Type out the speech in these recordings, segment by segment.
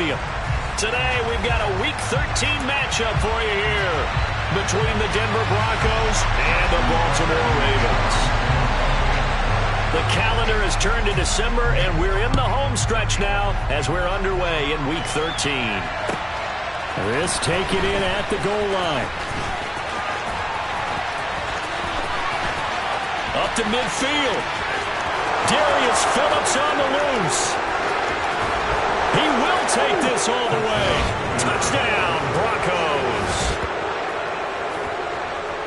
Stadium. Today, we've got a Week 13 matchup for you here between the Denver Broncos and the Baltimore Ravens. The calendar has turned to December, and we're in the home stretch now as we're underway in Week 13. This taken in at the goal line. Up to midfield. Darius Phillips on the loose. He will take this all the way. Touchdown, Broncos.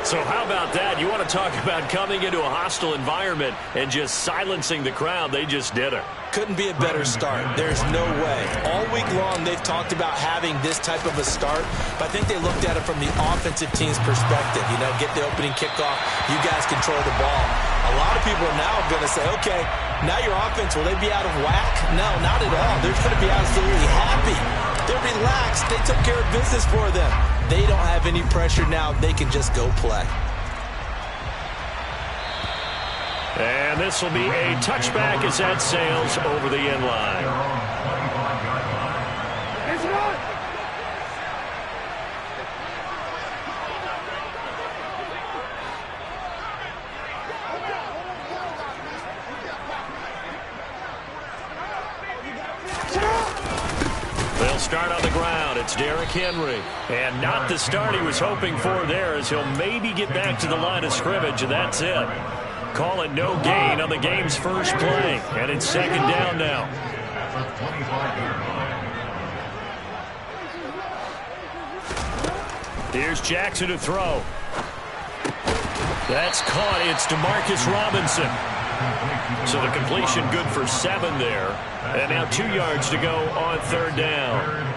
So how about that? You want to talk about coming into a hostile environment and just silencing the crowd. They just did it. Couldn't be a better start. There's no way. All week long, they've talked about having this type of a start, but I think they looked at it from the offensive team's perspective. You know, get the opening kickoff. You guys control the ball. A lot of people are now going to say, okay, now your offense, will they be out of whack? No, not at all. They're going to be absolutely happy. They're relaxed. They took care of business for them. They don't have any pressure now. They can just go play. And this will be a touchback as that sails over the end line. They'll start on the ground. It's Derrick Henry. And not the start he was hoping for there, as he'll maybe get back to the line of scrimmage, and that's it. Call it no gain on the game's first play. And it's second down now. Here's Jackson to throw. That's caught. It's Demarcus Robinson. So the completion good for 7 there. And now 2 yards to go on third down.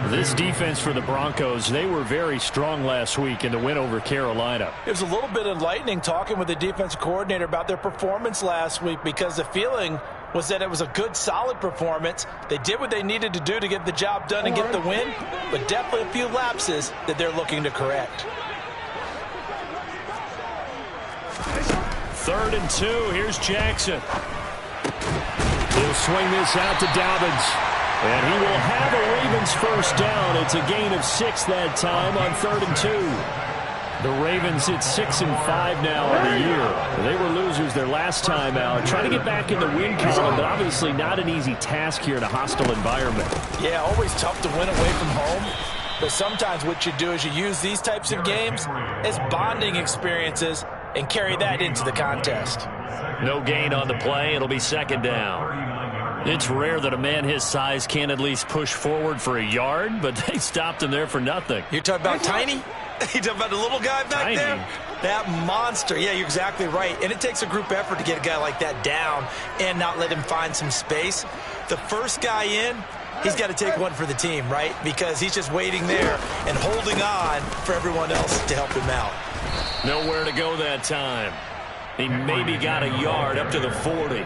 This defense for the Broncos, they were very strong last week in the win over Carolina. It was a little bit enlightening talking with the defensive coordinator about their performance last week, because the feeling was that it was a good, solid performance. They did what they needed to do to get the job done and get the win, but definitely a few lapses that they're looking to correct. 3rd and 2. Here's Jackson. He'll swing this out to Dobbins. And he will have a Ravens first down. It's a gain of 6 that time on 3rd and 2. The Ravens hit 6-5 now on the year. They were losers their last time out. Trying to get back in the win column, but obviously not an easy task here in a hostile environment. Yeah, always tough to win away from home. But sometimes what you do is you use these types of games as bonding experiences and carry that into the contest. No gain on the play. It'll be second down. It's rare that a man his size can't at least push forward for a yard, but they stopped him there for nothing. You're talking about Tiny? You're talking about the little guy back there? That monster. Yeah, you're exactly right. And it takes a group effort to get a guy like that down and not let him find some space. The first guy in, he's got to take one for the team, right? Because he's just waiting there and holding on for everyone else to help him out. Nowhere to go that time. He maybe got a yard up to the 40.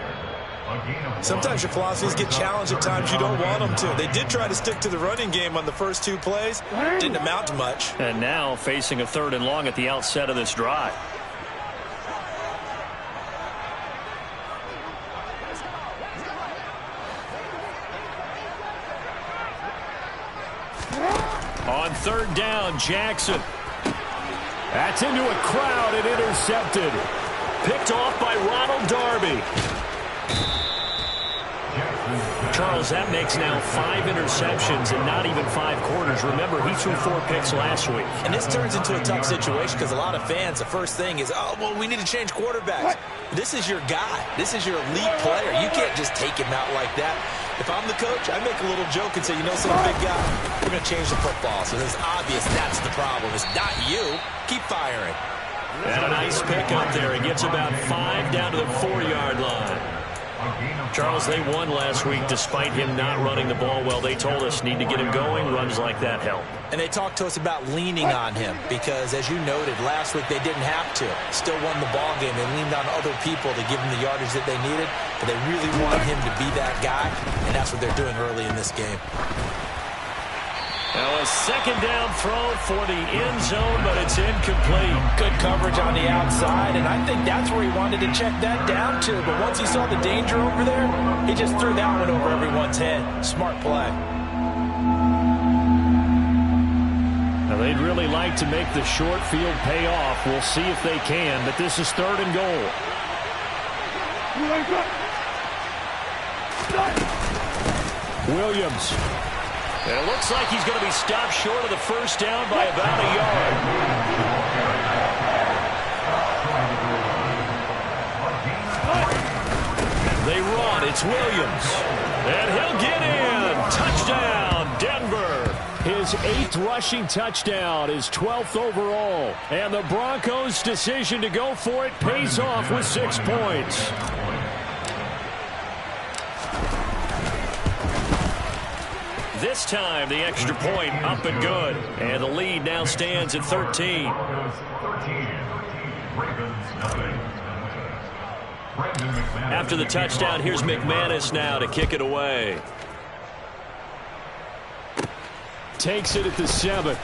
Sometimes your philosophies get challenged at times you don't want them to. They did try to stick to the running game on the first 2 plays. Didn't amount to much. And now facing a 3rd and long at the outset of this drive. On 3rd down, Jackson. That's into a crowd and intercepted. Picked off by Ronald Darby. Charles, that makes now 5 interceptions in not even 5 quarters. Remember, he threw 4 picks last week. And this turns into a tough situation because a lot of fans, the first thing is, oh, well, we need to change quarterbacks. This is your guy. This is your elite player. You can't just take him out like that. If I'm the coach, I make a little joke and say, you know, some big guy, we're going to change the football. So it's obvious that's the problem. It's not you. Keep firing. And a nice pick up there. He gets about 5 down to the 4-yard line. Charles, they won last week despite him not running the ball well. They told us need to get him going. Runs like that help. And they talked to us about leaning on him because, as you noted, last week they didn't have to. Still won the ball game. They leaned on other people to give him the yardage that they needed. But they really want him to be that guy, and that's what they're doing early in this game. Now a second down throw for the end zone, but it's incomplete. Good coverage on the outside, and I think that's where he wanted to check that down to. But once he saw the danger over there, he just threw that one over everyone's head. Smart play. tonight to make the short field pay off. We'll see if they can, but this is 3rd and goal. Williams. And it looks like he's going to be stopped short of the first down by about a yard. They run. It's Williams. And he'll get in. Touchdown, Denver. His 8th rushing touchdown, his 12th overall. And the Broncos' decision to go for it pays off with 6 points. This time, the extra point up and good. And the lead now stands at 13. After the touchdown, here's McManus now to kick it away. Takes it at the 7.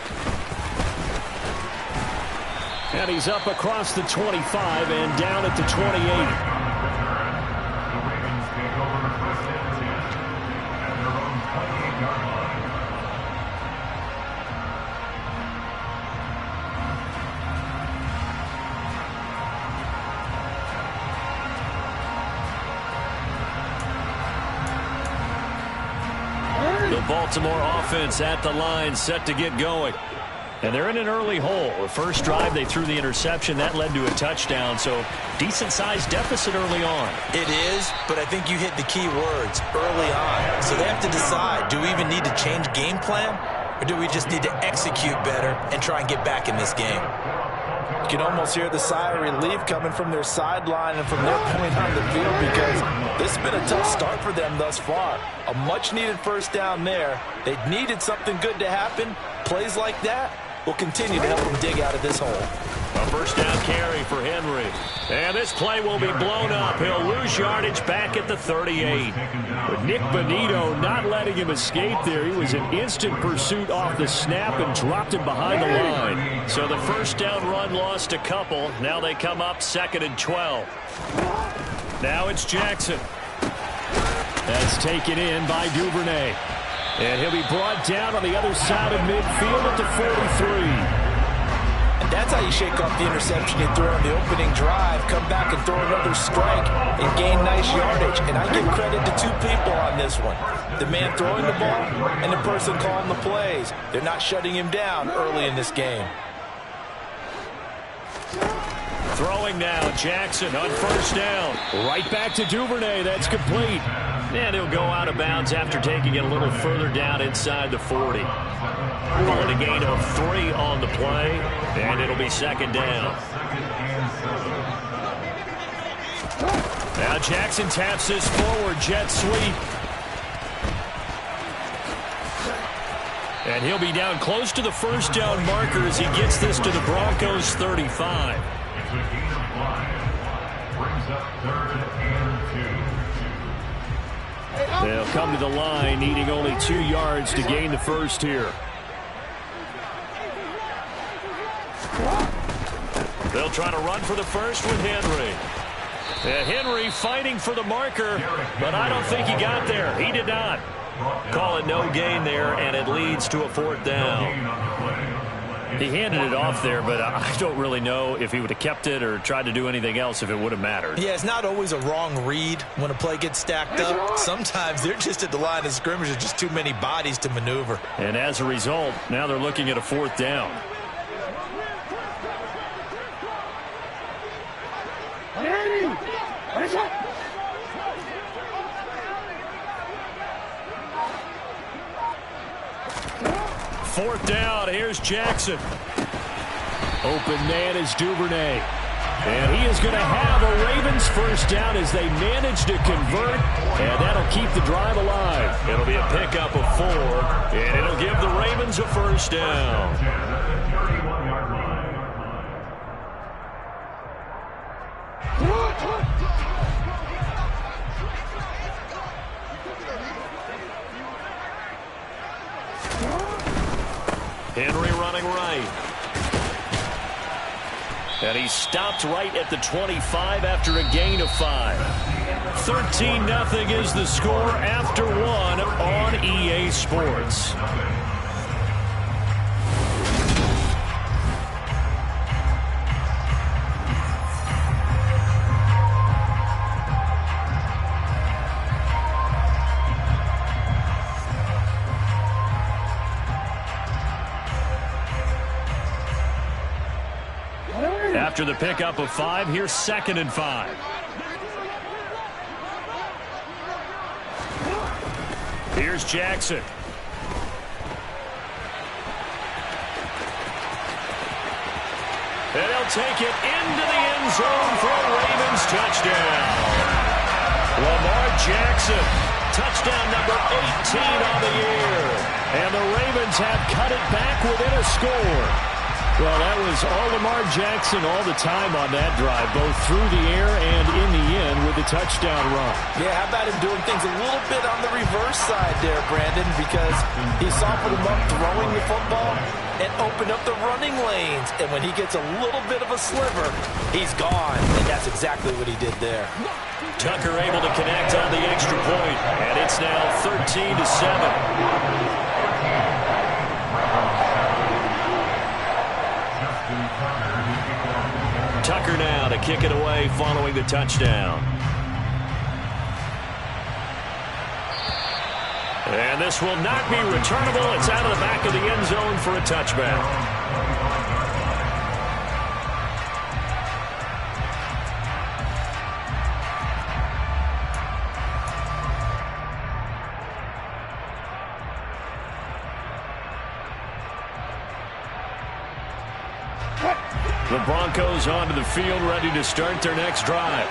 And he's up across the 25 and down at the 28. Baltimore offense at the line, set to get going. And they're in an early hole. The first drive, they threw the interception. That led to a touchdown, so decent-sized deficit early on. It is, but I think you hit the key words, early on. So they have to decide, do we even need to change game plan, or do we just need to execute better and try and get back in this game? You can almost hear the sigh of relief coming from their sideline and from their point on the field, because this has been a tough start for them thus far. A much-needed first down there. They needed something good to happen. Plays like that will continue to help them dig out of this hole. A first down carry for Henry. And this play will be blown up. He'll lose yardage back at the 38. But Nick Bonito not letting him escape there. He was in instant pursuit off the snap and dropped him behind the line. So the first down run lost a couple. Now they come up 2nd and 12. Now it's Jackson. That's taken in by Duvernay. And he'll be brought down on the other side of midfield at the 43. And that's how you shake off the interception you throw on the opening drive, come back and throw another strike and gain nice yardage. And I give credit to 2 people on this one. The man throwing the ball and the person calling the plays. They're not shutting him down early in this game. Throwing now, Jackson on first down. Right back to Duvernay. That's complete. And he'll go out of bounds after taking it a little further down inside the 40. Calling a gain of 3 on the play, and it'll be 2nd down. Now Jackson taps this forward jet sweep. And he'll be down close to the first down marker as he gets this to the Broncos 35. They'll come to the line, needing only 2 yards to gain the first here. They'll try to run for the first with Henry. Henry fighting for the marker, but I don't think he got there. He did not. Call it no gain there, and it leads to a 4th down. He handed it off there, but I don't really know if he would have kept it or tried to do anything else if it would have mattered. Yeah, it's not always a wrong read when a play gets stacked up. Sometimes they're just at the line of scrimmage. There's just too many bodies to maneuver. And as a result, now they're looking at a 4th down. Fourth down, here's Jackson. Open man is Duvernay. And he is going to have a Ravens first down as they manage to convert, and that'll keep the drive alive. It'll be a pickup of 4, and it'll give the Ravens a first down. Henry running right. And he's stopped right at the 25 after a gain of 5. 13-0 is the score after 1 on EA Sports. After the pickup of 5, here's 2nd and 5. Here's Jackson. And he'll take it into the end zone for a Ravens touchdown. Lamar Jackson, touchdown number 18 on the year. And the Ravens have cut it back within a score. Well, that was all Lamar Jackson all the time on that drive, both through the air and in the end with the touchdown run. Yeah, how about him doing things a little bit on the reverse side there, Brandon, because he softened him up throwing the football and opened up the running lanes. And when he gets a little bit of a sliver, he's gone. And that's exactly what he did there. Tucker able to connect on the extra point, and it's now 13-7. Tucker now to kick it away following the touchdown. And this will not be returnable. It's out of the back of the end zone for a touchback. The Broncos onto the field, ready to start their next drive.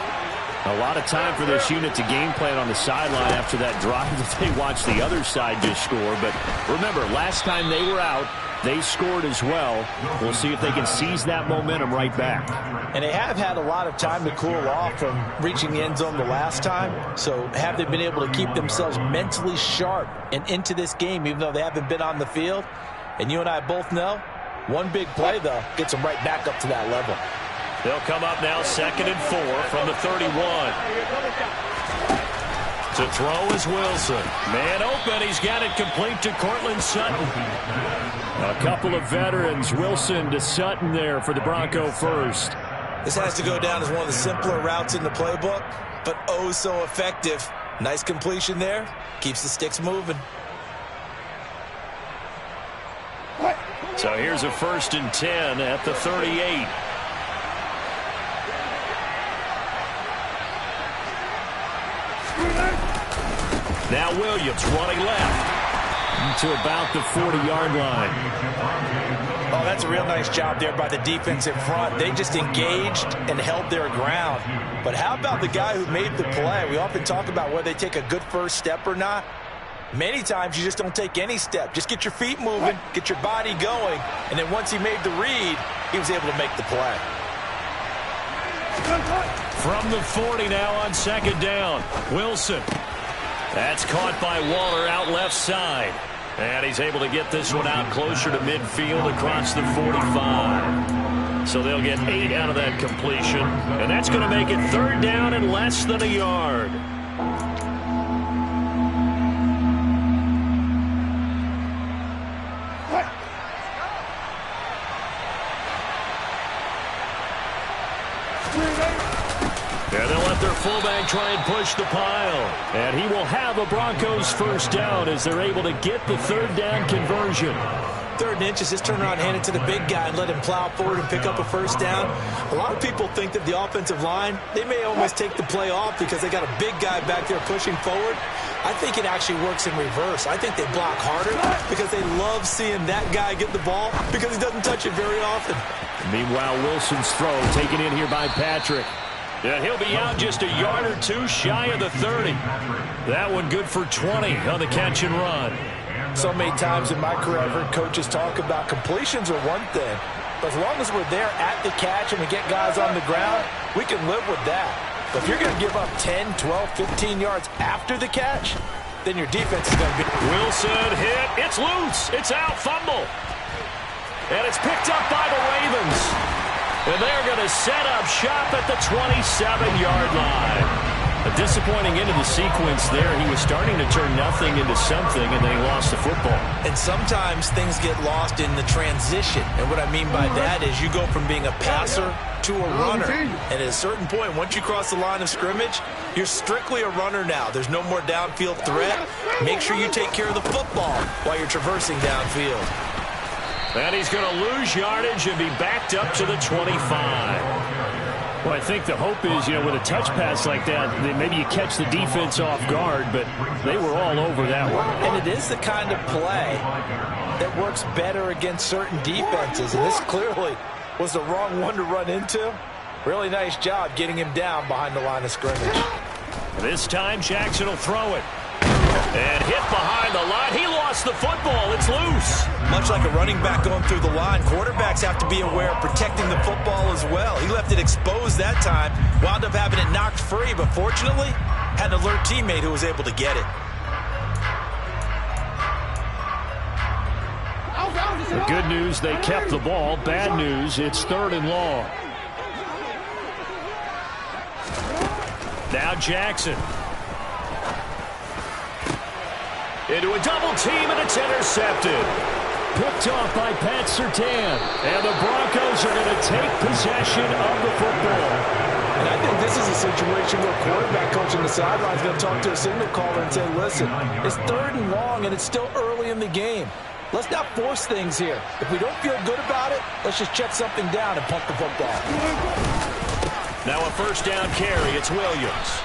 A lot of time for this unit to game plan on the sideline after that drive that they watched the other side just score. But remember, last time they were out, they scored as well. We'll see if they can seize that momentum right back. And they have had a lot of time to cool off from reaching the end zone the last time. So have they been able to keep themselves mentally sharp and into this game, even though they haven't been on the field? And you and I both know, one big play, though, gets them right back up to that level. They'll come up now 2nd and 4 from the 31. To throw is Wilson. Man open. He's got it complete to Cortland Sutton. A couple of veterans. Wilson to Sutton there for the Bronco first. This has to go down as one of the simpler routes in the playbook, but oh so effective. Nice completion there. Keeps the sticks moving. So here's a 1st and 10 at the 38. Now Williams running left to about the 40-yard line. Oh, that's a real nice job there by the defense in front. They just engaged and held their ground. But how about the guy who made the play? We often talk about whether they take a good first step or not. Many times you just don't take any step. Just get your feet moving, get your body going, and then once he made the read, he was able to make the play. From the 40 now on 2nd down. Wilson. That's caught by Waller out left side. And he's able to get this one out closer to midfield across the 45. So they'll get 8 out of that completion. And that's going to make it 3rd down and less than a yard. And they'll let their fullback try and push the pile. And he will have a Broncos 1st down as they're able to get the 3rd down conversion. 3rd and inches, just turn around, hand it to the big guy and let him plow forward and pick up a 1st down. A lot of people think that the offensive line, they may almost take the play off because they got a big guy back there pushing forward. I think it actually works in reverse. I think they block harder because they love seeing that guy get the ball because he doesn't touch it very often. Meanwhile, Wilson's throw taken in here by Patrick. And he'll be out just a yard or two shy of the 30. That one good for 20 on the catch and run. So many times in my career, I've heard coaches talk about completions are one thing. But as long as we're there at the catch and we get guys on the ground, we can live with that. But if you're going to give up 10, 12, 15 yards after the catch, then your defense is going to be... Wilson hit. It's loose. It's out. Fumble. And it's picked up by the Ravens. And they're going to set up shop at the 27-yard line. A disappointing end of the sequence there. He was starting to turn nothing into something, and then he lost the football. And sometimes things get lost in the transition. And what I mean by that is you go from being a passer to a runner. And at a certain point, once you cross the line of scrimmage, you're strictly a runner now. There's no more downfield threat. Make sure you take care of the football while you're traversing downfield. And he's going to lose yardage and be backed up to the 25. Well, I think the hope is, with a touch pass like that, that maybe you catch the defense off guard, but they were all over that one. And it is the kind of play that works better against certain defenses, and this clearly was the wrong one to run into. Really nice job getting him down behind the line of scrimmage. This time Jackson will throw it. And hit behind the line. He lost the football. It's loose. Much like a running back going through the line, quarterbacks have to be aware of protecting the football as well. He left it exposed that time, wound up having it knocked free, but fortunately had an alert teammate who was able to get it. The good news, they kept the ball. Bad news, it's 3rd and long. Now Jackson. Into a double team, and it's intercepted. Picked off by Pat Surtain. And the Broncos are going to take possession of the football. And I think this is a situation where quarterback coach on the sideline is going to talk to a signal caller and say, listen, it's 3rd and long, and it's still early in the game. Let's not force things here. If we don't feel good about it, let's just check something down and punt the football. Now a 1st down carry. It's Williams.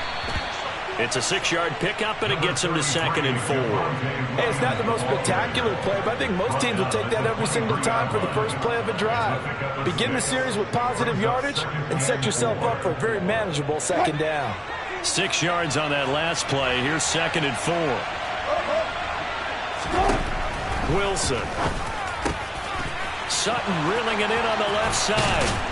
It's a 6-yard pickup, and it gets him to 2nd and 4. Hey, it's not the most spectacular play, but I think most teams will take that every single time for the first play of a drive. Begin the series with positive yardage and set yourself up for a very manageable 2nd down. 6 yards on that last play. Here's 2nd and 4. Wilson. Sutton reeling it in on the left side.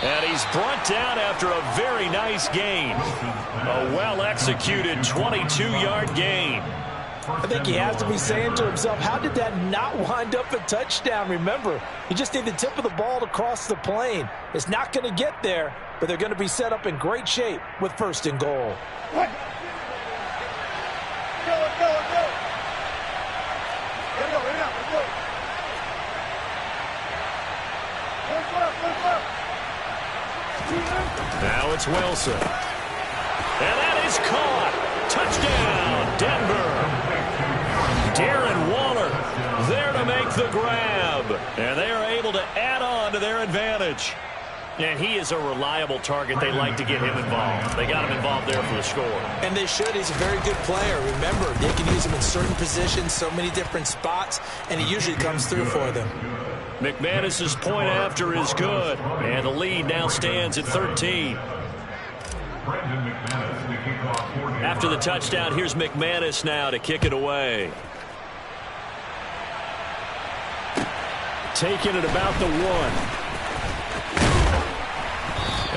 And he's brought down after a very nice gain. A well-executed 22-yard gain. I think he has to be saying to himself, how did that not wind up a touchdown? Remember, you just need the tip of the ball to cross the plane. It's not going to get there, but they're going to be set up in great shape with 1st and goal. Now it's Wilson. And that is caught. Touchdown, Denver. Darren Waller there to make the grab. And they are able to add on to their advantage. And he is a reliable target. They like to get him involved. They got him involved there for the score. And they should. He's a very good player. Remember, they can use him in certain positions, so many different spots, and he usually comes through for them. McManus's point after is good. And the lead now stands at 13. After the touchdown, here's McManus now to kick it away. Taking it about the 1.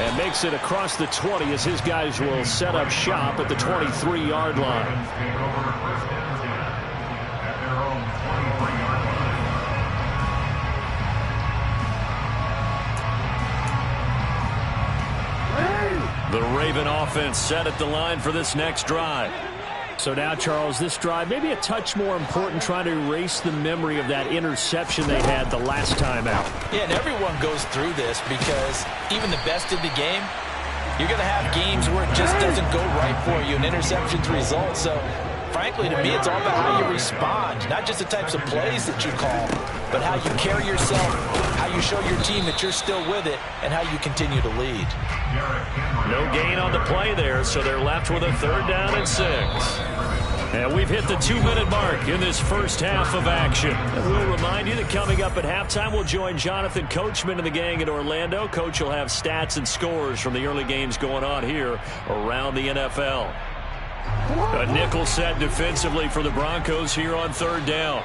And makes it across the 20 as his guys will set up shop at the 23-yard line. The Raven offense set at the line for this next drive. So now, Charles, this drive maybe a touch more important, trying to erase the memory of that interception they had the last time out. Yeah, and everyone goes through this because even the best in the game, you're going to have games where it just doesn't go right for you, and interceptions result. So, frankly, to me, it's all about how you respond, not just the types of plays that you call, but how you carry yourself, how you show your team that you're still with it, and how you continue to lead. No gain on the play there, so they're left with a 3rd down and 6. And we've hit the 2-minute mark in this first half of action. And we'll remind you that coming up at halftime, we'll join Jonathan Coachman and the gang in Orlando. Coach will have stats and scores from the early games going on here around the NFL. A nickel set defensively for the Broncos here on 3rd down.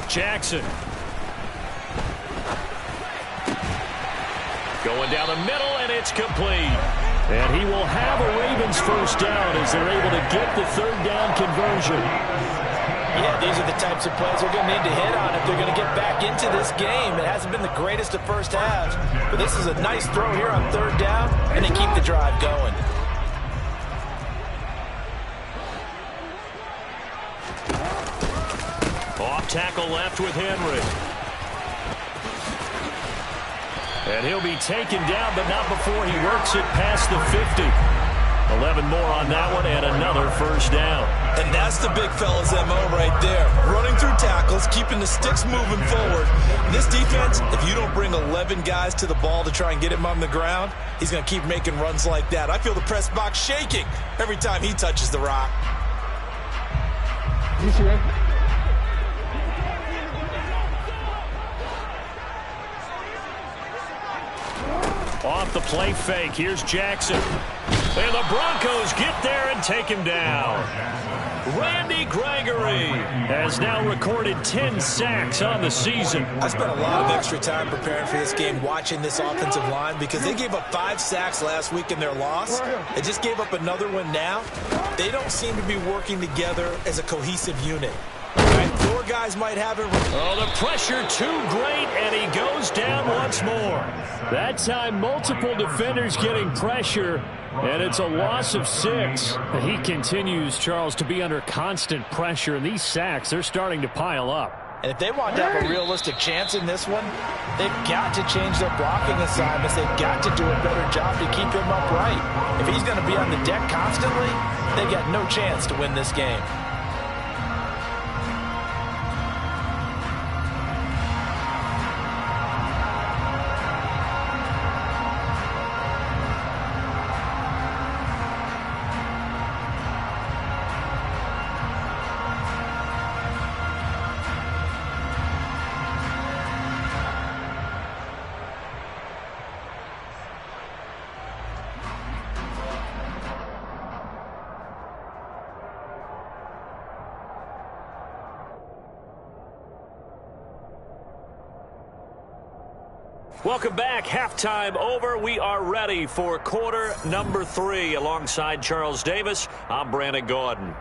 Jackson. Going down the middle, and it's complete. And he will have a Ravens 1st down as they're able to get the 3rd down conversion. Yeah, these are the types of plays they're going to need to hit on if they're going to get back into this game. It hasn't been the greatest of first halves, but this is a nice throw here on 3rd down, and they keep the drive going. Off tackle left with Henry. And he'll be taken down, but not before he works it past the 50. 11 more on that one and another first down. And that's the big fella's MO right there. Running through tackles, keeping the sticks moving forward. This defense, if you don't bring 11 guys to the ball to try and get him on the ground, he's going to keep making runs like that. I feel the press box shaking every time he touches the rock. Off the play fake, here's Jackson. And the Broncos get there and take him down. Randy Gregory has now recorded 10 sacks on the season. I spent a lot of extra time preparing for this game watching this offensive line because they gave up 5 sacks last week in their loss. They just gave up another one now. They don't seem to be working together as a cohesive unit. Right? 4 guys might have it. Oh, the pressure too great, and he goes down once more. That time, multiple defenders getting pressure, and it's a loss of 6. He continues, Charles, to be under constant pressure, and these sacks, they're starting to pile up. And if they want to have a realistic chance in this one, they've got to change their blocking assignments. They've got to do a better job to keep him upright. If he's going to be on the deck constantly, they've got no chance to win this game. Welcome back. Halftime over. We are ready for quarter number 3. Alongside Charles Davis, I'm Brandon Gordon.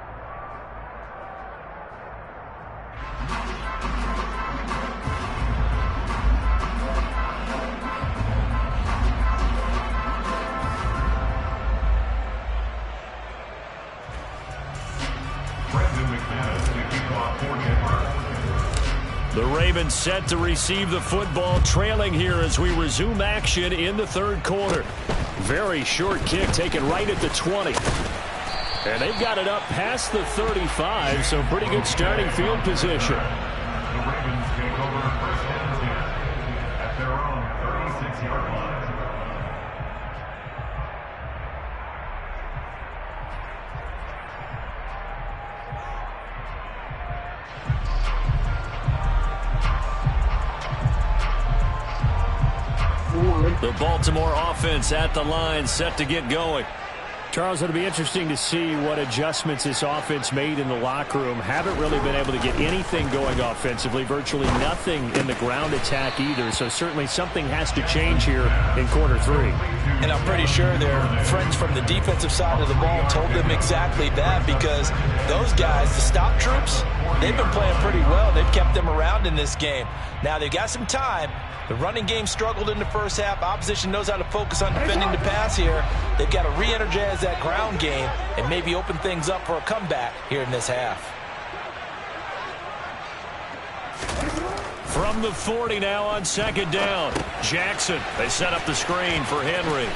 The Ravens set to receive the football, trailing here as we resume action in the third quarter. Very short kick taken right at the 20. And they've got it up past the 35, so pretty good starting field position. The Ravens take over first and 10 at their own 36-yard line. The Baltimore offense at the line, set to get going. Charles, it'll be interesting to see what adjustments this offense made in the locker room. Haven't really been able to get anything going offensively, virtually nothing in the ground attack either. So certainly something has to change here in quarter 3. And I'm pretty sure their friends from the defensive side of the ball told them exactly that, because those guys, the stop troops, they've been playing pretty well. They've kept them around in this game. Now they've got some time. The running game struggled in the first half. Opposition knows how to focus on defending the pass here. They've got to re-energize that ground game and maybe open things up for a comeback here in this half. From the 40 now on second down. Jackson, they set up the screen for Henry.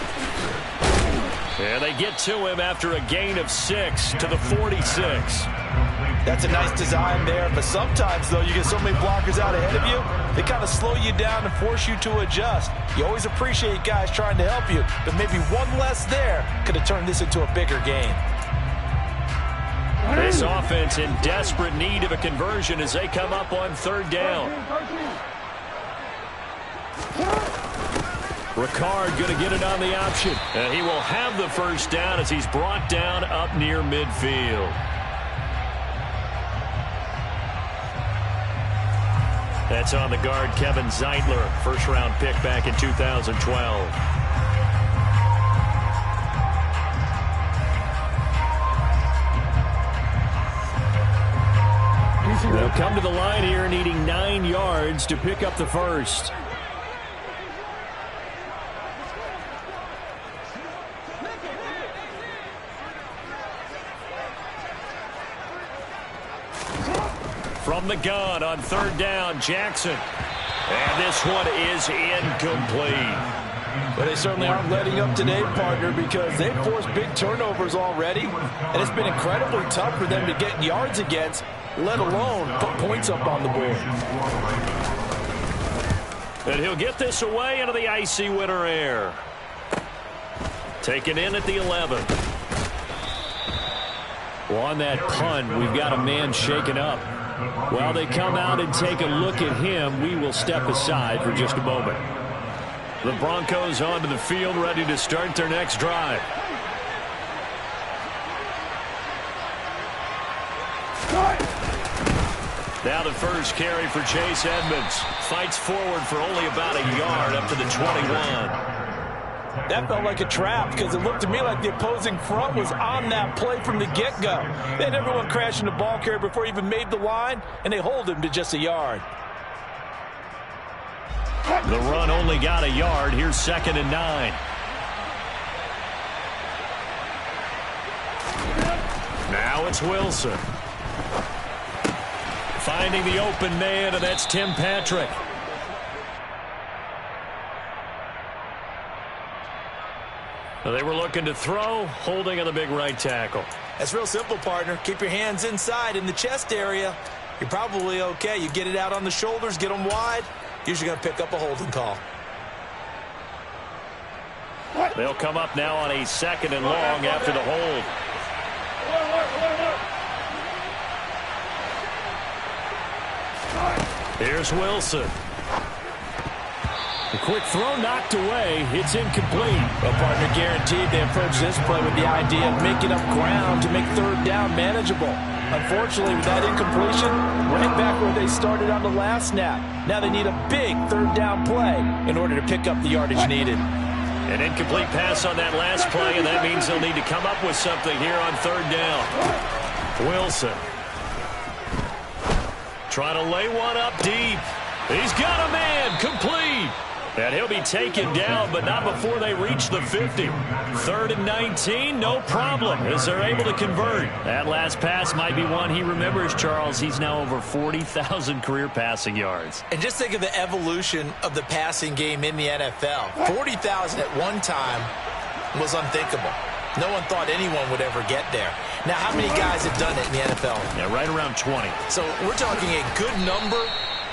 And they get to him after a gain of 6 to the 46. That's a nice design there, but sometimes, though, you get so many blockers out ahead of you, they kind of slow you down and force you to adjust. You always appreciate guys trying to help you, but maybe one less there could have turned this into a bigger game. This offense in desperate need of a conversion as they come up on third down. Ricard going to get it on the option, and he will have the first down as he's brought down up near midfield. That's on the guard, Kevin Zeitler, first-round pick back in 2012. They'll come to the line here needing 9 yards to pick up the first. From the gun on third down, Jackson. And this one is incomplete. Well, they certainly aren't letting up today, partner, because they've forced big turnovers already, and it's been incredibly tough for them to get yards against, let alone put points up on the board. And he'll get this away into the icy winter air. Taken in at the 11. Well, on that punt, we've got a man shaken up. While they come out and take a look at him, we will step aside for just a moment. The Broncos onto the field, ready to start their next drive. Now the first carry for Chase Edmonds. Fights forward for only about a yard up to the 21. That felt like a trap because it looked to me like the opposing front was on that play from the get-go. They had everyone crashing the ball carrier before he even made the line, and they hold him to just a yard. The run only got a yard. Here's 2nd and 9. Now it's Wilson. Finding the open man, and that's Tim Patrick. They were looking to throw, holding on the big right tackle. That's real simple, partner. Keep your hands inside in the chest area. You're probably okay. You get it out on the shoulders, get them wide. Usually going to pick up a holding call. They'll come up now on a 2nd and long after the hold. Here's Wilson. A quick throw knocked away. It's incomplete. Well, partner, guaranteed they approach this play with the idea of making up ground to make 3rd down manageable. Unfortunately, with that incompletion, right back where they started on the last snap. Now they need a big 3rd down play in order to pick up the yardage needed. An incomplete pass on that last play, and that means they'll need to come up with something here on 3rd down. Wilson. Trying to lay one up deep. He's got a man. Complete. And he'll be taken down, but not before they reach the 50. 3rd and 19, no problem, as they're able to convert. That last pass might be one he remembers, Charles. He's now over 40,000 career passing yards. And just think of the evolution of the passing game in the NFL. 40,000 at one time was unthinkable. No one thought anyone would ever get there. Now, how many guys have done it in the NFL? Yeah, right around 20. So we're talking a good number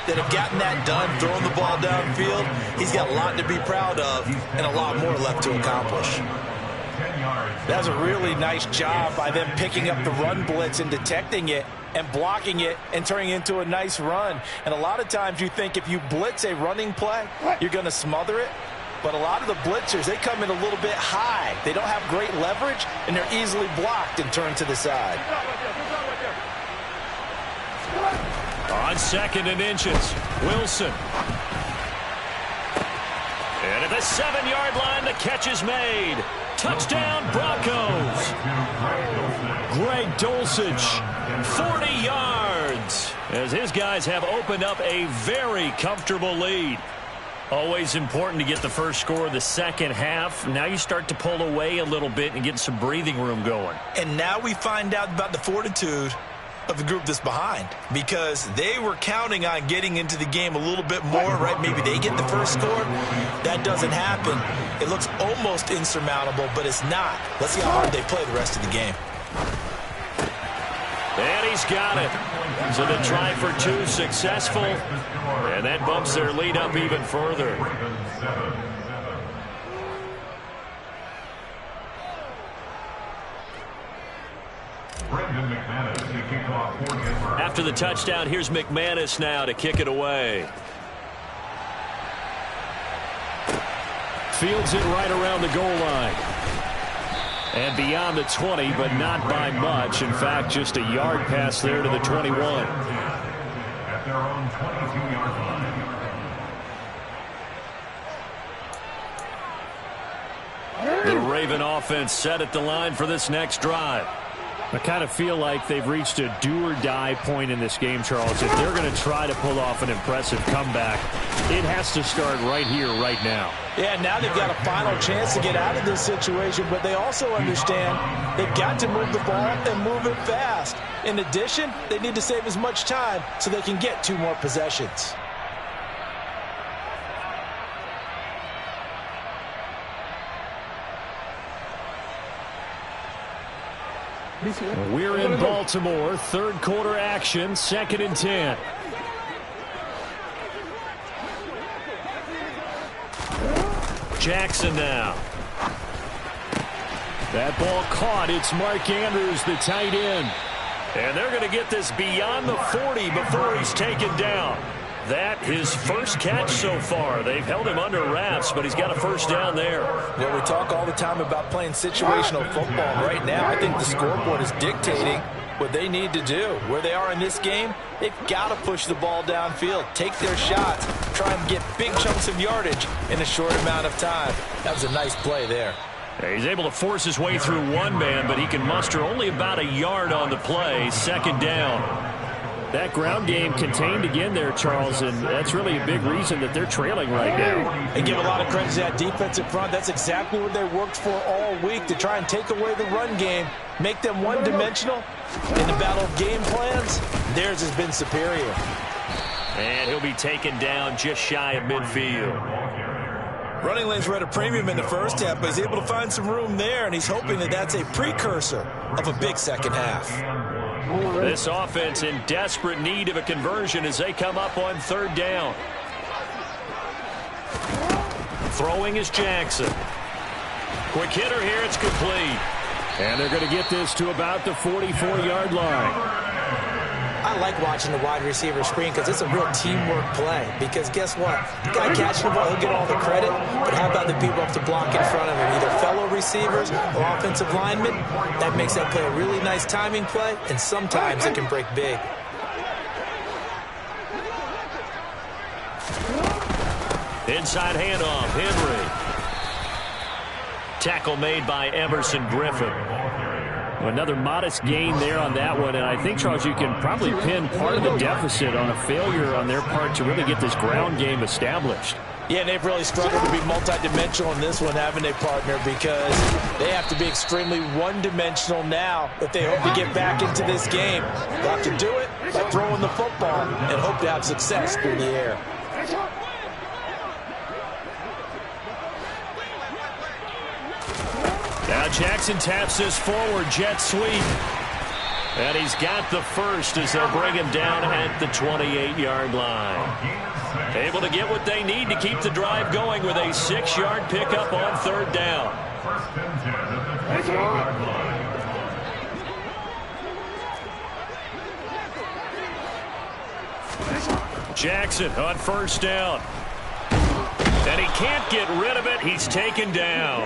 that have gotten that done, throwing the ball downfield. He's got a lot to be proud of and a lot more left to accomplish. That was a really nice job by them picking up the run blitz and detecting it and blocking it and turning it into a nice run. And a lot of times you think if you blitz a running play, you're going to smother it. But a lot of the blitzers, they come in a little bit high. They don't have great leverage, and they're easily blocked and turned to the side. On 2nd and inches, Wilson. And at the 7-yard line, the catch is made. Touchdown, Broncos. Greg Dulcich, 40 yards, as his guys have opened up a very comfortable lead. Always important to get the first score of the second half. Now you start to pull away a little bit and get some breathing room going. And now we find out about the fortitude of the group that's behind, because they were counting on getting into the game a little bit more, right? Maybe they get the first score. That doesn't happen. It looks almost insurmountable, but it's not. Let's see how hard they play the rest of the game. And he's got it. So the try for 2 successful, and that bumps their lead up even further. After the touchdown, here's McManus now to kick it away. Fields it right around the goal line. And beyond the 20, but not by much. In fact, just a yard pass there to the 21. At their own 22-yard line. The Raven offense set at the line for this next drive. I kind of feel like they've reached a do-or-die point in this game, Charles. If they're going to try to pull off an impressive comeback, it has to start right here, right now. Yeah, now they've got a final chance to get out of this situation, but they also understand they've got to move the ball and move it fast. In addition, they need to save as much time so they can get 2 more possessions. We're in Baltimore, third quarter action, 2nd and 10. Jackson now. That ball caught. It's Mark Andrews, the tight end. And they're going to get this beyond the 40 before he's taken down. That his first catch so far. They've held him under wraps, but he's got a first down there. Well, we talk all the time about playing situational football. Right now, I think the scoreboard is dictating what they need to do. Where they are in this game, they've got to push the ball downfield, take their shots, try and get big chunks of yardage in a short amount of time. That was a nice play there. He's able to force his way through one man, but he can muster only about a yard on the play. 2nd down. That ground game contained again there, Charles, and that's really a big reason that they're trailing right now. And give a lot of credit to that defensive front. That's exactly what they worked for all week, to try and take away the run game, make them one-dimensional. In the battle of game plans, theirs has been superior. And he'll be taken down just shy of midfield. Running lanes were at a premium in the first half, but he's able to find some room there, and he's hoping that that's a precursor of a big second half. This offense in desperate need of a conversion as they come up on 3rd down. Throwing is Jackson. Quick hitter here, it's complete. And they're going to get this to about the 44-yard line. I like watching the wide receiver screen because it's a real teamwork play. Because guess what? The guy catching the ball, he'll get all the credit. But how about the people up to block in front of him? Either fellow receivers or offensive linemen. That makes that play a really nice timing play. And sometimes it can break big. Inside handoff, Henry. Tackle made by Emerson Griffin. Another modest gain there on that one, and I think, Charles, you can probably pin part of the deficit on a failure on their part to really get this ground game established. Yeah, and they've really struggled to be multidimensional in this one, haven't they, partner? Because they have to be extremely one-dimensional now if they hope to get back into this game. They'll have to do it by throwing the football and hope to have success through the air. Now Jackson taps this forward jet sweep. And he's got the first as they'll bring him down at the 28-yard line. Able to get what they need to keep the drive going with a 6-yard pickup on 3rd down. Jackson on 1st down. And he can't get rid of it. He's taken down.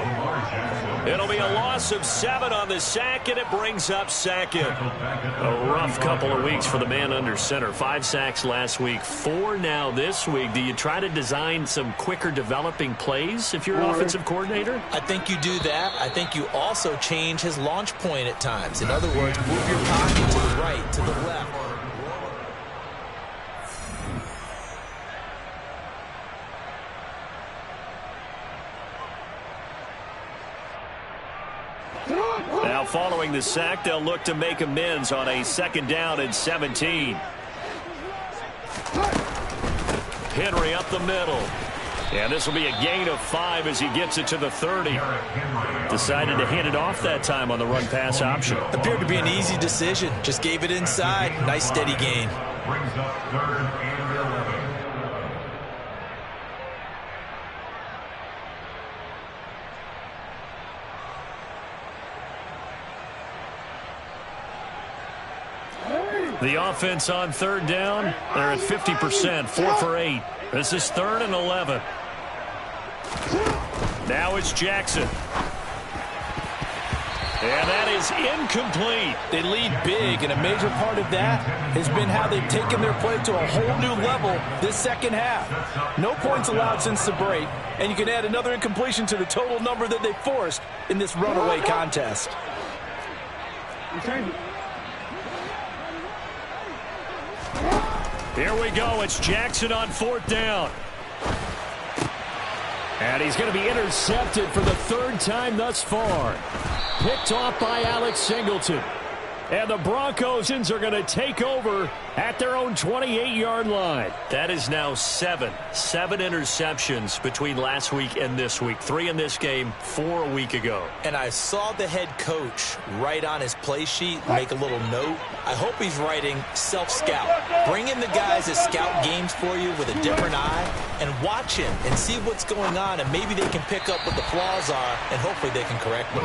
It'll be a loss of 7 on the sack, and it brings up 2nd. A rough couple of weeks for the man under center. 5 sacks last week, 4 now this week. Do you try to design some quicker developing plays if you're an offensive coordinator? I think you do that. I think you also change his launch point at times. In other words, move your pocket to the right, to the left. Now following the sack, they'll look to make amends on a 2nd down and 17. Henry up the middle. And this will be a gain of 5 as he gets it to the 30. Decided to hand it off that time on the run-pass option. Appeared to be an easy decision. Just gave it inside. Nice steady gain. Brings up 3rd and 11. The offense on 3rd down, they're at 50%, 4 for 8. This is 3rd and 11. Now it's Jackson. And that is incomplete. They lead big, and a major part of that has been how they've taken their play to a whole new level this second half. No points allowed since the break, and you can add another incompletion to the total number that they forced in this runaway contest. Here we go. It's Jackson on 4th down. And he's going to be intercepted for the 3rd time thus far. Picked off by Alex Singleton. And the Broncos are going to take over at their own 28-yard line. That is now seven interceptions between last week and this week. 3 in this game, 4 a week ago. And I saw the head coach write on his play sheet, make a little note. I hope he's writing self-scout. Bring in the guys that scout games for you with a different eye and watch him and see what's going on, and maybe they can pick up what the flaws are, and hopefully they can correct them.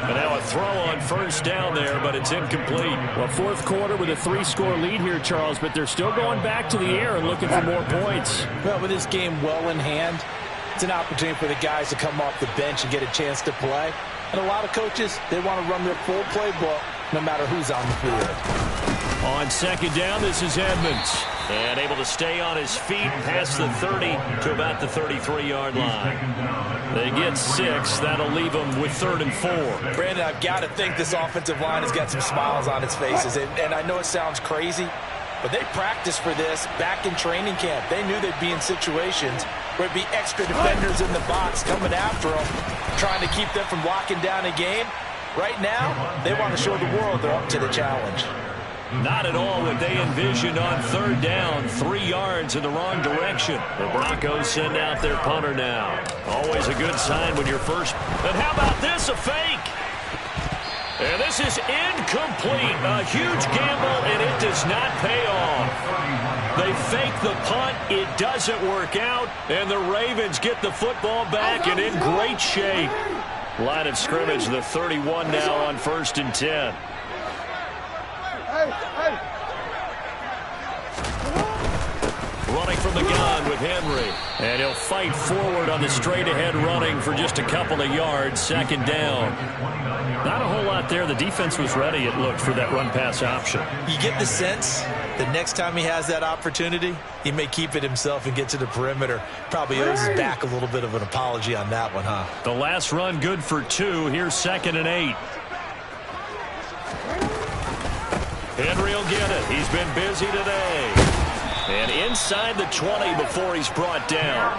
And now a throw on first down there, but it's incomplete. Well, fourth quarter with a 3-score lead here, Charles, but they're still going back to the air and looking for more points. Well, with this game well in hand, it's an opportunity for the guys to come off the bench and get a chance to play. And a lot of coaches, they want to run their full playbook no matter who's on the field. On second down, this is Edmonds. And able to stay on his feet past the 30 to about the 33-yard line. They get 6. That'll leave them with 3rd and 4. Brandon, I've got to think this offensive line has got some smiles on its faces. And I know it sounds crazy, but they practiced for this back in training camp. They knew they'd be in situations where it'd be extra defenders in the box coming after them, trying to keep them from locking down a game. Right now, they want to show the world they're up to the challenge. Not at all what they envisioned on 3rd down. 3 yards in the wrong direction. The Broncos send out their punter now. Always a good sign when you're first. And how about this, a fake? And this is incomplete. A huge gamble, and it does not pay off. They fake the punt. It doesn't work out, and the Ravens get the football back and in great shape. Line of scrimmage, the 31 now on 1st and 10. Running from the gun with Henry. And he'll fight forward on the straight-ahead running for just a couple of yards. 2nd down. Not a whole lot there. The defense was ready, it looked, for that run-pass option. You get the sense that next time he has that opportunity, he may keep it himself and get to the perimeter. Probably owes his back a little bit of an apology on that one, huh? The last run good for 2. Here's 2nd and 8. Henry will get it. He's been busy today. And inside the 20 before he's brought down.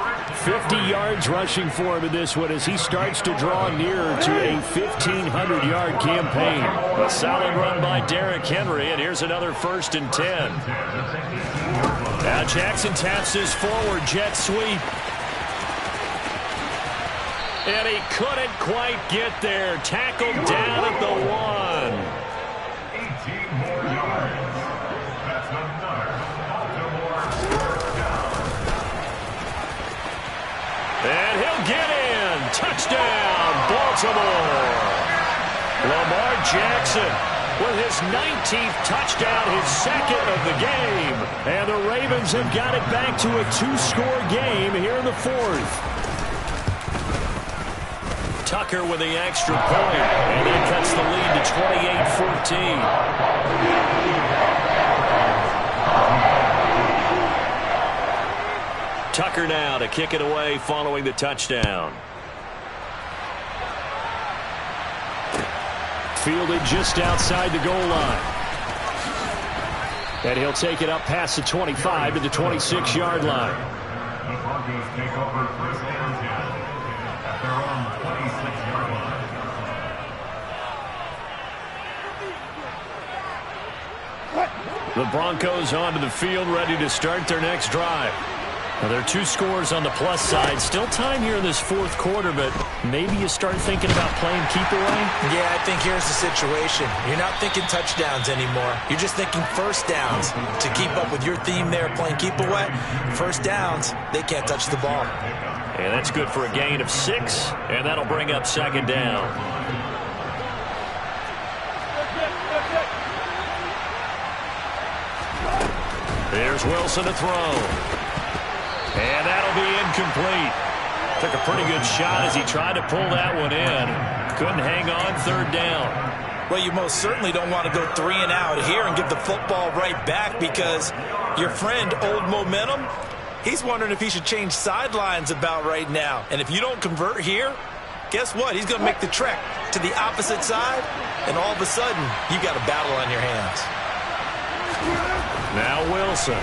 50 yards rushing for him in this one as he starts to draw nearer to a 1,500-yard campaign. A solid run by Derrick Henry, and here's another 1st and 10. Now Jackson taps his forward jet sweep. And he couldn't quite get there. Tackled down at the 1. And he'll get in. Touchdown, Baltimore. Lamar Jackson with his 19th touchdown, his 2nd of the game. And the Ravens have got it back to a 2-score game here in the 4th. Tucker with the extra point. And that cuts the lead to 28-14. Tucker now to kick it away following the touchdown. Fielded just outside the goal line. And he'll take it up past the 25 to the 26-yard line. The Broncos take over 1st and 10 at their own 26-yard line. The Broncos onto the field, ready to start their next drive. Now, there are 2 scores on the plus side. Still time here in this 4th quarter, but maybe you start thinking about playing keep away? Yeah, I think here's the situation. You're not thinking touchdowns anymore. You're just thinking first downs. To keep up with your theme there, playing keep away, first downs, they can't touch the ball. And that's good for a gain of 6, and that'll bring up 2nd down. Here's Wilson to throw. And that'll be incomplete. Took a pretty good shot as he tried to pull that one in. Couldn't hang on 3rd down. Well, you most certainly don't want to go 3 and out here and give the football right back, because your friend, Old Momentum, he's wondering if he should change sidelines about right now. And if you don't convert here, guess what? He's going to make the trek to the opposite side, and all of a sudden, you got a battle on your hands. Now Wilson.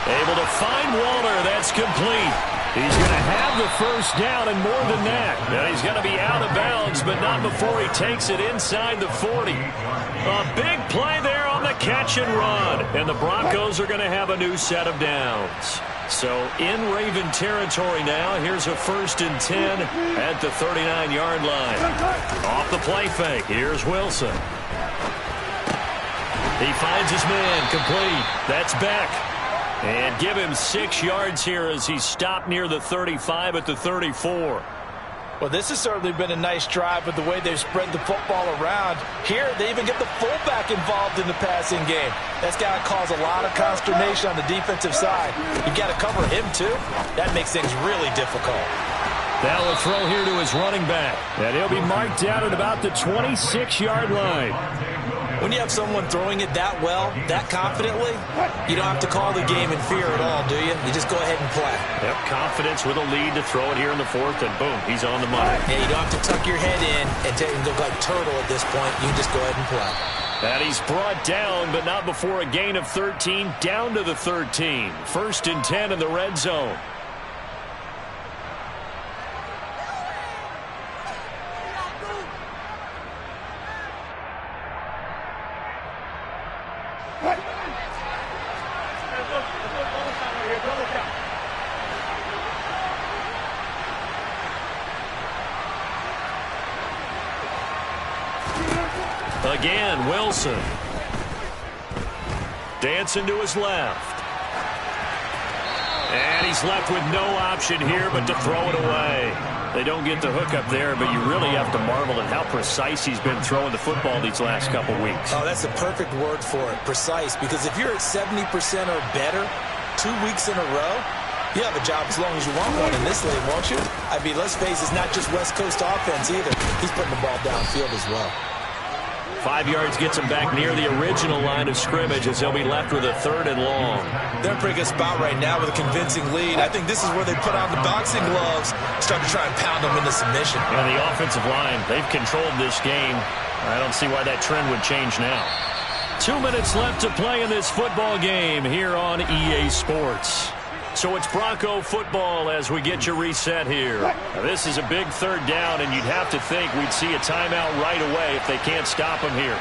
Able to find Walter. That's complete. He's going to have the first down and more than that. And he's going to be out of bounds, but not before he takes it inside the 40. A big play there on the catch and run. And the Broncos are going to have a new set of downs. So in Raven territory now, here's a 1st and 10 at the 39-yard line. Off the play fake, here's Wilson. He finds his man, complete. That's Beck. And give him 6 yards here as he's stopped near the 35 at the 34. Well, this has certainly been a nice drive with the way they've spread the football around. Here, they even get the fullback involved in the passing game. That's got to cause a lot of consternation on the defensive side. You've got to cover him, too. That makes things really difficult. That will throw here to his running back. And he'll be marked down at about the 26-yard line. When you have someone throwing it that well, that confidently, you don't have to call the game in fear at all, do you? You just go ahead and play. Yep, confidence with a lead to throw it here in the 4th, and boom, he's on the money. Yeah, you don't have to tuck your head in and look like turtle at this point. You just go ahead and play. And he's brought down, but not before a gain of 13, down to the 13. 1st and 10 in the red zone. Again, Wilson. Dancing to his left. And he's left with no option here but to throw it away. They don't get the hook up there, but you really have to marvel at how precise he's been throwing the football these last couple weeks. Oh, that's the perfect word for it, precise, because if you're at 70% or better 2 weeks in a row, you have a job as long as you want one in this league, won't you? I mean, let's face it, it's not just West Coast offense either. He's putting the ball downfield as well. 5 yards gets him back near the original line of scrimmage as he'll be left with a 3rd and long. They're in a pretty good spot right now with a convincing lead. I think this is where they put on the boxing gloves, start to try and pound them into submission. And the offensive line, they've controlled this game. I don't see why that trend would change now. 2 minutes left to play in this football game here on EA Sports. So it's Bronco football as we get your reset here. Now, this is a big 3rd down, and you'd have to think we'd see a timeout right away if they can't stop him here.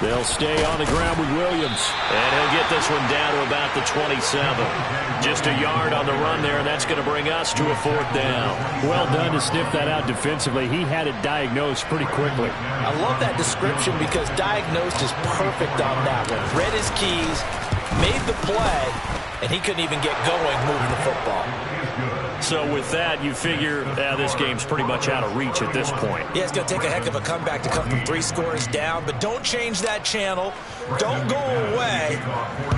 They'll stay on the ground with Williams. And he'll get this one down to about the 27. Just a yard on the run there, and that's going to bring us to a 4th down. Well done to sniff that out defensively. He had it diagnosed pretty quickly. I love that description because diagnosed is perfect on that one. Read his keys, made the play, and he couldn't even get going moving the football. So with that, you figure this game's pretty much out of reach at this point. Yeah, it's going to take a heck of a comeback to come from 3 scores down, but don't change that channel. Don't go away.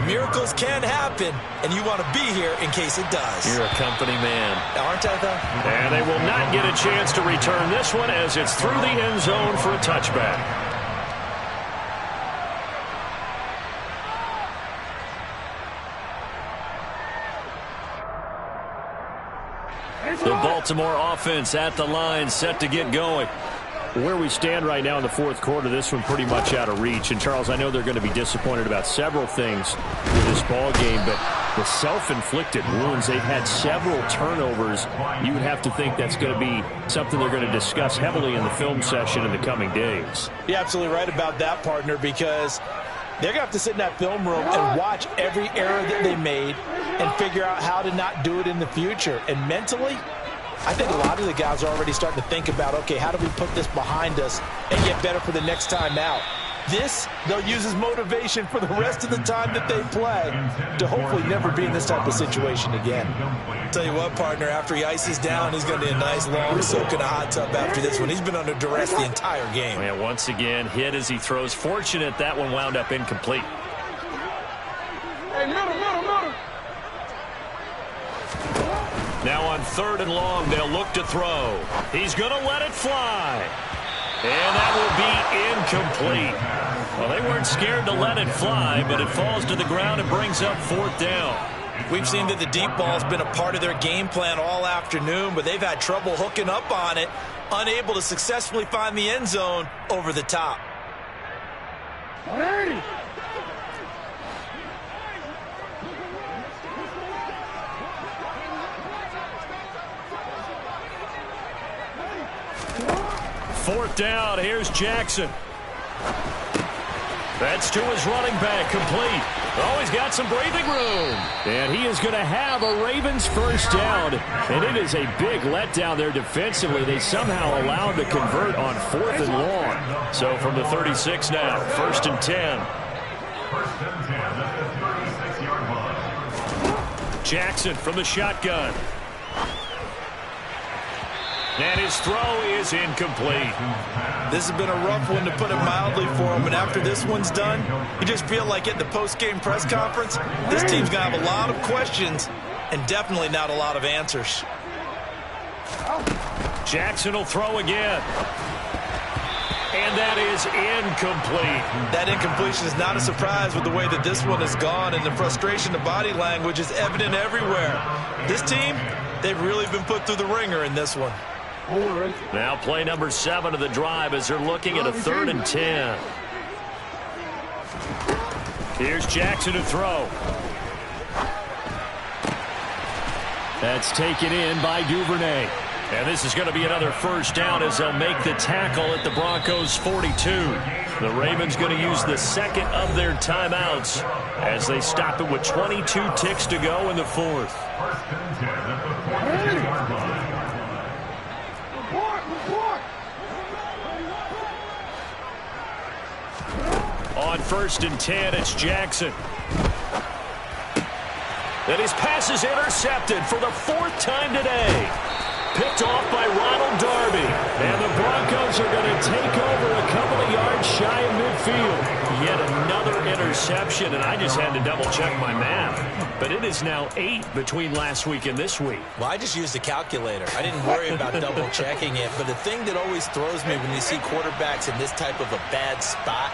Miracles can happen, and you want to be here in case it does. You're a company man. Aren't I, though? And they will not get a chance to return this one as it's through the end zone for a touchback. The Baltimore offense at the line, set to get going. Where we stand right now in the 4th quarter, this one pretty much out of reach. And, Charles, I know they're going to be disappointed about several things with this ball game, but the self-inflicted wounds, they've had several turnovers. You would have to think that's going to be something they're going to discuss heavily in the film session in the coming days. You're absolutely right about that, partner, because they're going to have to sit in that film room and watch every error that they made and figure out how to not do it in the future. And mentally, I think a lot of the guys are already starting to think about, okay, how do we put this behind us and get better for the next time out? This, they'll use as motivation for the rest of the time that they play to hopefully never be in this type of situation again. Tell you what, partner, after he ices down, he's going to need a nice long soak in a hot tub after this one. He's been under duress the entire game. Yeah, once again, hit as he throws. Fortunate that one wound up incomplete. Hey, middle. Now on 3rd and long, they'll look to throw. He's going to let it fly. And that will be incomplete. Well, they weren't scared to let it fly, but it falls to the ground and brings up 4th down. We've seen that the deep ball's been a part of their game plan all afternoon, but they've had trouble hooking up on it unable to successfully find the end zone over the top. Fourth down, here's Jackson. That's to his running back, complete. Oh, he's got some breathing room. And he is going to have a Ravens first down. And it is a big letdown there defensively. They somehow allowed to convert on 4th and long. So from the 36 now, 1st and 10. 1st and 10 at the 36-yard line. Jackson from the shotgun. And his throw is incomplete. This has been a rough one, to put it mildly, for him. And after this one's done, you just feel like at the post-game press conference, this team's going to have a lot of questions and definitely not a lot of answers. Jackson will throw again. And that is incomplete. That incompletion is not a surprise with the way that this one has gone, and the frustration, the body language is evident everywhere. This team, they've really been put through the ringer in this one. Now play number 7 of the drive as they're looking at a 3rd and 10. Here's Jackson to throw. That's taken in by Duvernay. And this is going to be another first down as they'll make the tackle at the Broncos' 42. The Ravens going to use the second of their timeouts as they stop it with 22 ticks to go in the 4th. 1st and 10 at the 46-yard line. On 1st and 10, it's Jackson. And his pass is intercepted for the 4th time today. Picked off by Ronald Darby. And the Broncos are going to take over a couple of yards shy of midfield. Yet another interception, and I just had to double-check my math. But it is now 8 between last week and this week. Well, I just used a calculator. I didn't worry about double-checking it. But the thing that always throws me when you see quarterbacks in this type of a bad spot,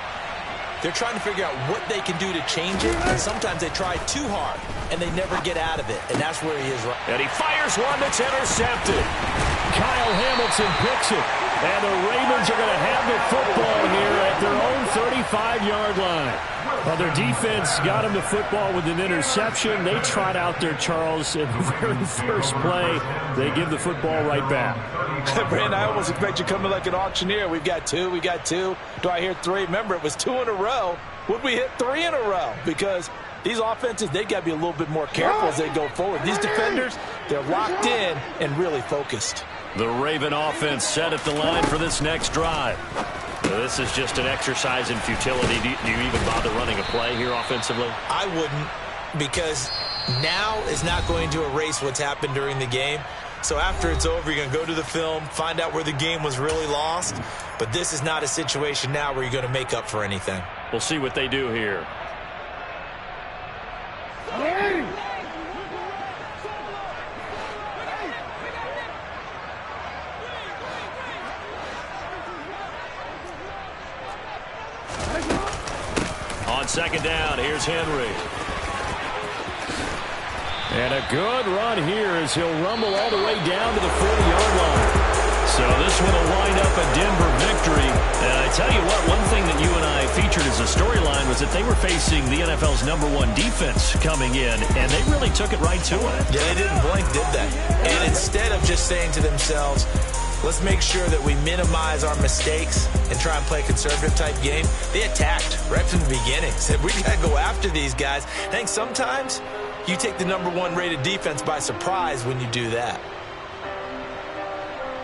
they're trying to figure out what they can do to change it, and sometimes they try too hard, and they never get out of it, and that's where he is right. And he fires one that's intercepted. Kyle Hamilton picks it, and the Ravens are going to have the football here at their own 35-yard line. Well, their defense got him the football with an interception. They trot out there, Charles, in the very first play. They give the football right back. Brandon, I almost expect you coming like an auctioneer. We've got 2, we got 2. Do I hear 3? Remember, it was 2 in a row. Would we hit 3 in a row? Because these offenses, they got to be a little bit more careful as they go forward. These defenders, they're locked in and really focused. The Raven offense set at the line for this next drive. This is just an exercise in futility. Do you even bother running a play here offensively? I wouldn't, because now is not going to erase what's happened during the game. So after it's over, you're going to go to the film, find out where the game was really lost. But this is not a situation now where you're going to make up for anything. We'll see what they do here. On 2nd down, here's Henry. And a good run here as he'll rumble all the way down to the 40-yard line. So this one will wind up a Denver victory. And I tell you what, one thing that you and I featured as a storyline was that they were facing the NFL's #1 defense coming in, and they really took it right to it. Yeah, they didn't blink, did they? And instead of just saying to themselves, let's make sure that we minimize our mistakes and try and play a conservative-type game, they attacked right from the beginning. Said, we got to go after these guys. I think sometimes you take the #1 rated defense by surprise when you do that.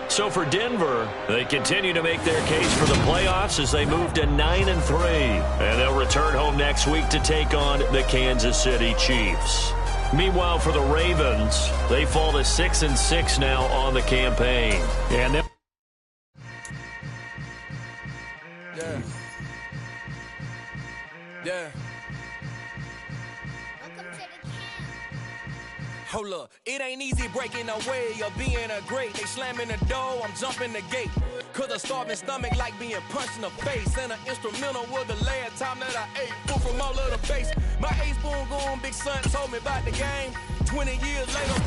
So for Denver, they continue to make their case for the playoffs as they move to 9-3. And they'll return home next week to take on the Kansas City Chiefs. Meanwhile, for the Ravens, they fall to 6-6 now on the campaign. And Yeah. Hold up, it ain't easy breaking away or being a great. They slamming the door, I'm jumping the gate. Cause a starving stomach like being punched in the face. And an instrumental was the last time that I ate. Food from all of the base. My ace spoon going, big son told me about the game. 20 years later,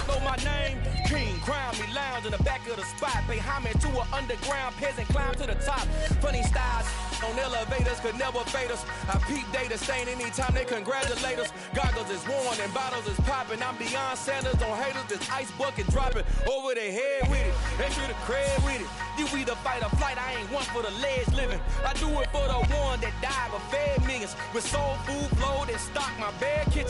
know my name. King, crown me, lounge in the back of the spot. Pay homage to an underground peasant, climb to the top. Funny styles on elevators could never fade us. I peep data stain anytime they congratulate us. Goggles is worn and bottles is popping. I'm Deion Sanders on haters, this ice bucket dropping over their head with it. Extra the cred with it. You either fight or flight, I ain't one for the ledge living. I do it for the one that died but fed millions with soul food, flowed and stocked my bed kitchen.